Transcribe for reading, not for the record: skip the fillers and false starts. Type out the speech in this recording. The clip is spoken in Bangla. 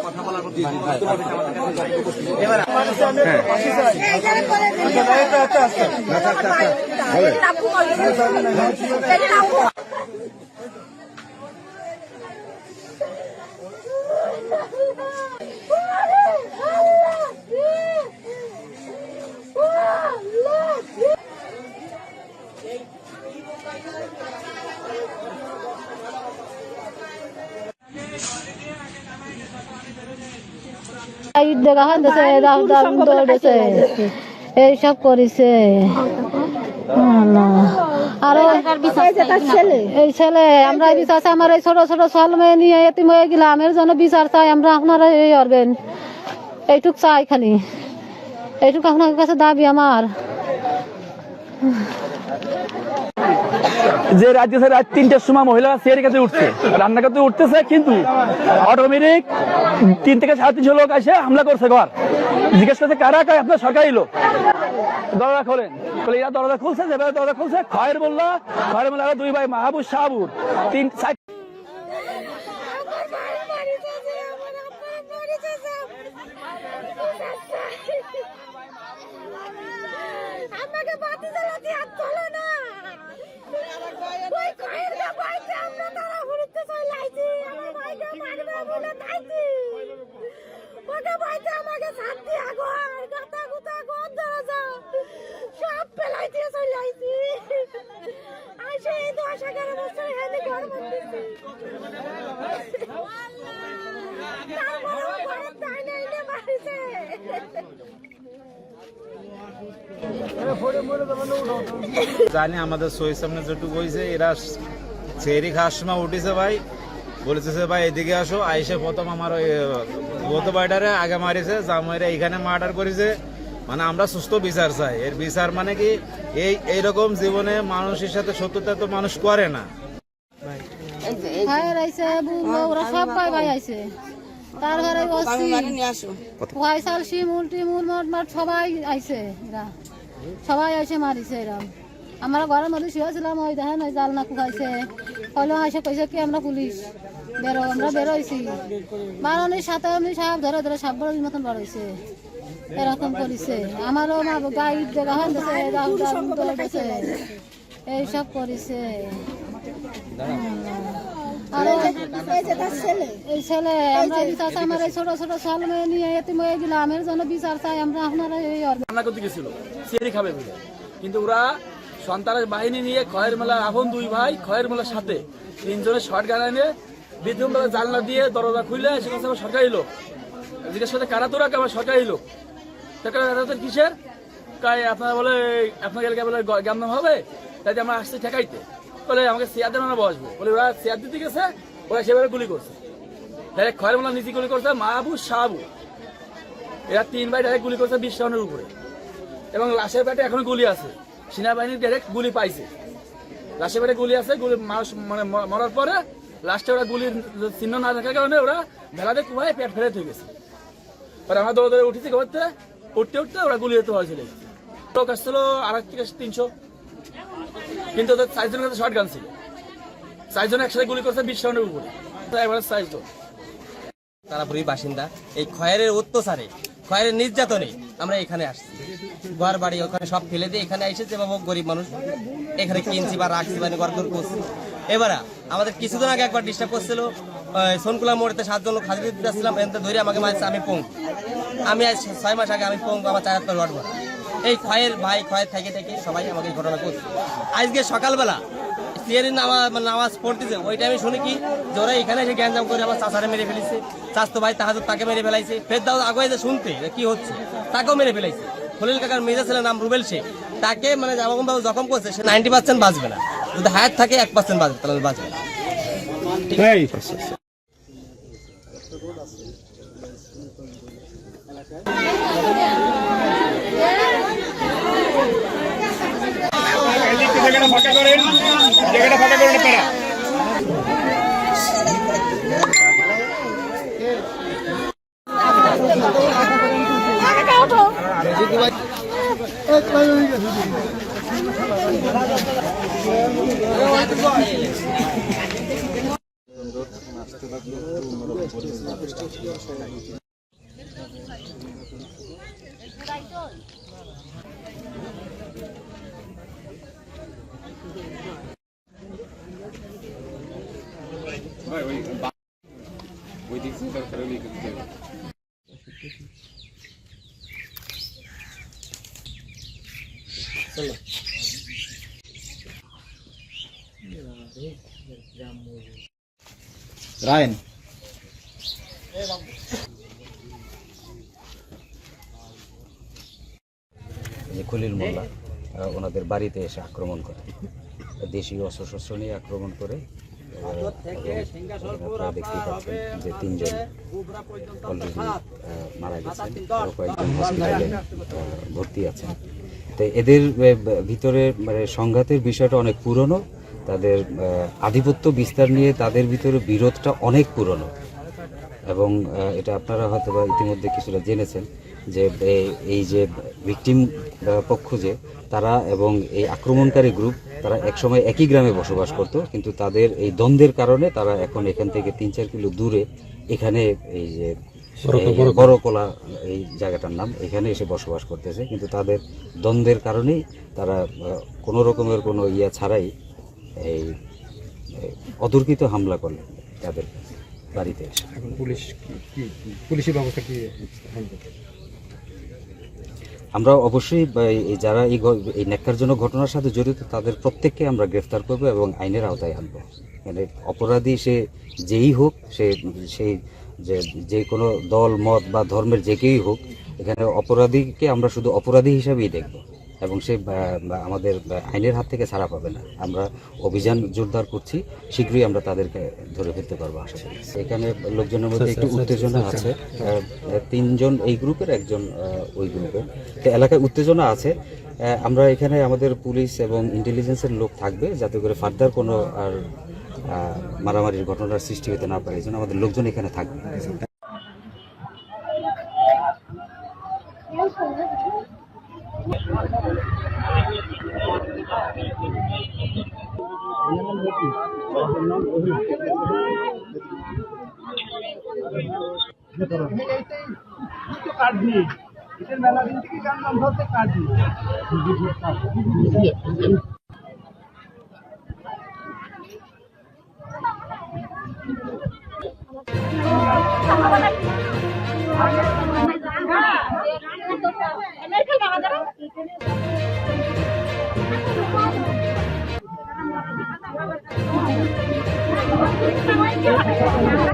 কথা বলার দেখা হয়েছে দৌড়েছে এইসব করেছে আর এই ছেলে আমরা বিচার চাই আমার এই ছোট ছোট ছোয়াল মেয়ে নিয়ে এতিম হয়ে গেলাম এর জন্য বিচার চাই আমরা আপনারা এই করবেন এইটুক চাই খালি এইটুকু আপনার কাছে দাবি আমার যে রাজ্যে রাত 3টার সময় মহিলা চেয়ারের কাছে উঠছে রান্না করতে উঠতেছে কিন্তু অটোমেটিক 3 থেকে 3.5 লোক এসে হামলা করছে ঘর জিজ্ঞেস করছে কারা কারা আপনার সরকারি লোক দরজা খোলেন বলে এরা দরজা খুলছে যেভাবে দরজা খুলছে খয়ের মোল্লা দুই ভাই মাহবুব শাহাবুর 3 জানি আমাদের সহির সামনে যেটুকু হয়েছে এরা চেরি খাওয়ার সময় উঠেছে ভাই বলেছে ভাই এদিকে আসো আইসে প্রথম আমার ওই গত বাইটারে আগে মারিছে জামাইরা এখানে মার্ডার করেছে মানে আমরা সুস্থ বিচার চাই এর বিচার মানে কি এইরকম জীবনে মানুষের সাথে সত্যতা তো মানুষ করে না তার ঘরে শিমুল টিমুল মট সবাই আইছে এরা সবাই আইসে মারিছে এরম আমরা ঘরের মধ্যে শুয়েছিলাম ওই দেখেন ওই জাল না কুকাইছে হইলো আইসে কইছে কি আমরা পুলিশ আমরা বেরোইছি বারণের সাথে এমনি সাপ ধরে ধরে সাপ বড় মতন বাড়াইছে এরকম করেছে আমারও গাই দেখা হয়েছে এইসব করেছে এই ছেলে আমরা বিচার চাই আমার এই ছোট ছোট ছোয়াল মেয়ে নিয়ে এতিম হয়ে গেলাম এর জন্য বিচার চাই আমরা আপনারা এই রান্না করতে গেছিল চেরি খাবে বলে কিন্তু ওরা সন্ত্রাস বাহিনী নিয়ে খয়ের মেলার আপন দুই ভাই খয়ের মেলার সাথে 3 জনের শর্ট গান এনে বিদ্যুৎ মেলা জানলা দিয়ে দরজা খুলে সেখানে আমার সরকারি লোক জিজ্ঞেস করতে কারা তোরা আমার সরকারি লোক কিসের কাই আপনারা বলে আপনাকে এলাকায় বলে জ্ঞান হবে তাই আমরা আসছি ঠেকাইতে বলে আমাকে চেয়ার দেন আমরা বসবো বলে ওরা চেয়ার দিতে গেছে ওরা সেভাবে গুলি করছে ডাইরেক্ট খয়ের মেলা নিচে গুলি করছে মাহবুব শাহাবু এরা 3 ভাই ডাইরেক্ট গুলি করছে 20 রাউন্ডের উপরে এবং লাশের পেটে এখনো গুলি আছে সেনাবাহিনী ডাইরেক্ট গুলি পাইছে লাশের পেটে গুলি আছে গুলি মানুষ মানে মরার পরে লাস্টে ওরা গুলির চিহ্ন না থাকার কারণে ওরা ভেলাতে কুয়ায় পেট ফেলে থেকে গেছে পরে আমরা দৌড়ে দৌড়ে উঠেছি করতে উঠতে উঠতে ওরা গুলি যেতে হয়েছিল লোক আসছিল 200 থেকে 300 কিন্তু ওদের 4 জনের কাছে শর্ট গান ছিল 4 জন একসাথে গুলি করছে 20 রাউন্ডের উপরে এবারে 4 জন তারাপুরের বাসিন্দা এই খয়েরের অত্যাচারে খয়েরের নির্যাতনে আমরা এখানে আসছি ঘর বাড়ি ওখানে সব ফেলে দিয়ে এখানে এসেছে বাবা গরিব মানুষ এখানে কিনছি বা রাখছি মানে ঘর দূর করছি এবারে আমাদের কিছুদিন আগে একবার ডিস্টার্ব করছিল সোনকুলা মোড়েতে 7 জন লোক হাজির দিতে আসছিলাম এনতে ধরে আমাকে মারছে আমি পঙ্গু আমি আজ 6 মাস আগে আমি পঙ্গু আমার 4 হাত রড মারা এই খয়ের ভাই খয়ের থেকে সবাই আমাকে ঘটনা করছে আজকে সকালবেলা সিয়ারির নামাজ পড়তেছে ওই টাইমে শুনি কি জোরা এখানে এসে গ্যাঞ্জাম করে আমার চাচারে মেরে ফেলেছে চাচতো ভাই তাহাজুদ তাকে মেরে ফেলাইছে ফের দাও আগে যে শুনতে কি হচ্ছে তাকেও মেরে ফেলাইছে খলিল কাকার মেজা ছেলের নাম রুবেল শেখ তাকে মানে যেরকম ভাবে জখম করছে সে 90% বাঁচবে না যদি হায়াত থাকে 1% বাঁচবে, তাহলে বাঁচবে। রায়ন খলিল মোল্লা ওনাদের বাড়িতে এসে আক্রমণ করে, দেশীয় অস্ত্রশস্ত্র নিয়ে আক্রমণ করে। আপনারা দেখতেই পাচ্ছেন যে 3 জন অলরেডি মারা গেছেন, আরো কয়েকজন হসপিটালে ভর্তি আছেন। তো এদের ভিতরে মানে সংঘাতের বিষয়টা অনেক পুরনো, তাদের আধিপত্য বিস্তার নিয়ে তাদের ভিতরে বিরোধটা অনেক পুরনো, এবং এটা আপনারা হয়তো বা ইতিমধ্যে কিছুটা জেনেছেন যে এই যে ভিকটিম পক্ষ যে তারা এবং এই আক্রমণকারী গ্রুপ তারা একসময় একই গ্রামে বসবাস করত, কিন্তু তাদের এই দ্বন্দ্বের কারণে তারা এখন এখান থেকে 3-4 কিলো দূরে এখানে এই যে বড়কলা এই জায়গাটার নাম, এখানে এসে বসবাস করতেছে। কিন্তু তাদের দ্বন্দ্বের কারণেই তারা কোনো রকমের কোনো ইয়া ছাড়াই এই অতর্কিত হামলা করলেন তাদের বাড়িতে এসে। পুলিশি ব্যবস্থা কি? আমরা অবশ্যই এই যারা এই ন্যাক্কারজনক ঘটনার সাথে জড়িত তাদের প্রত্যেককে আমরা গ্রেফতার করব এবং আইনের আওতায় আনবো। মানে অপরাধী সে যেই হোক, সেই যে কোনো দল মত বা ধর্মের যে কেউই হোক, এখানে অপরাধীকে আমরা শুধু অপরাধী হিসাবেই দেখব এবং সে আমাদের আইনের হাত থেকে ছাড়া পাবে না। আমরা অভিযান জোরদার করছি, শীঘ্রই আমরা তাদেরকে ধরে ফেলতে পারবো আশা করি। এখানে লোকজনের মধ্যে একটু উত্তেজনা আছে, 3 জন এই গ্রুপের, 1 জন ওই গ্রুপের। তো এলাকায় উত্তেজনা আছে। আমরা এখানে আমাদের পুলিশ এবং ইন্টেলিজেন্সের লোক থাকবে যাতে করে ফার্দার কোনো আর মারামারির ঘটনার সৃষ্টি হতে না পারে, এই জন্য আমাদের লোকজন এখানে থাকবে। Thank you.